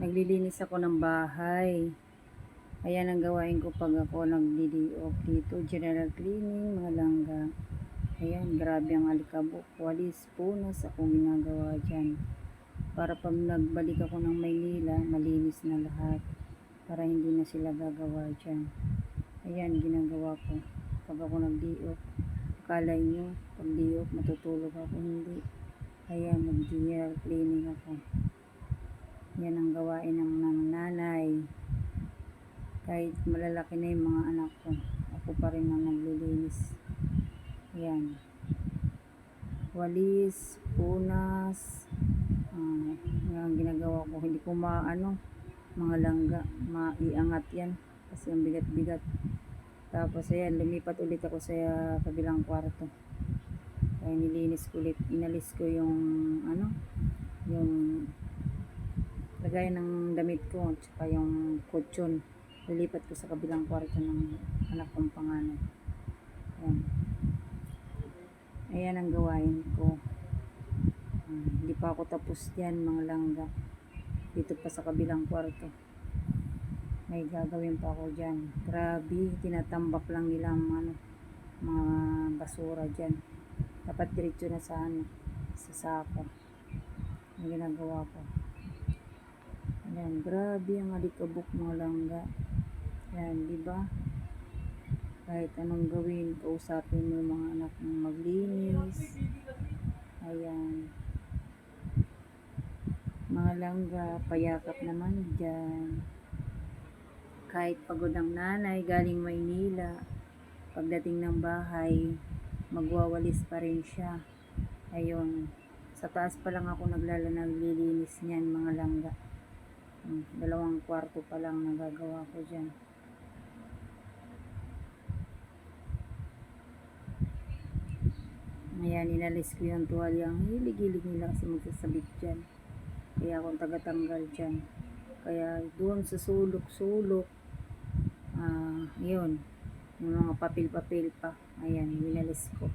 Naglilinis ako ng bahay. Ayan ang gawain ko pag ako nagdi-off dito. General cleaning, mga langga. Ayan, grabe ang alikabok. Walis, punas akong ginagawa dyan. Para pag nagbalik ako ng Maynila, malinis na lahat. Para hindi na sila gagawa dyan. Ayan, ginagawa ko. Pag ako nagdi-off. Akala nyo, pag di-off, matutulog ako. Hindi. Ayan, nag-general cleaning ako. Yan ang gawain ng nanay. Kahit malalaki na yung mga anak ko, ako pa rin ang naglilinis. Yan. Walis, punas, yan ginagawa ko. Hindi ko mga langga, maiangat yan. Kasi ang bigat-bigat. Tapos ayan, lumipat ulit ako sa kabilang kwarto. Kaya nilinis ko ulit. Inalis ko yung yung lagay ng damit ko, tsaka yung kutsyon. Lilipat ko sa kabilang kwarto ng anak kong panganay. Ayan. Ayan ang gawain ko. Hindi pa ako tapos diyan, mga langga. Dito pa sa kabilang kwarto. May gagawin pa ako dyan. Grabe, tinatambak lang nila ang mga basura dyan. Dapat diretso na sa sa sako. Ang ginagawa ko. Ayan, grabe ang alikabok, mga langga. Ayan, diba? Kahit anong gawin, kausapin mo yung mga anak mong maglinis. Ayan. Mga langga, payakap naman dyan. Kahit pagod ang nanay, galing Maynila, pagdating ng bahay, magwawalis pa rin siya. Ayun. Sa taas pa lang ako naglilinis niyan, mga langga. 2 kwarto pa lang nagagawa ko dyan. Ayan, inalis ko yung tuwalya. Ang hilig-hilig nila kasi magsasabit dyan. Kaya akong tagatanggal dyan. Kaya doon sa sulok-sulok, yun, yung mga papel-papel pa. Ayan, inalis ko.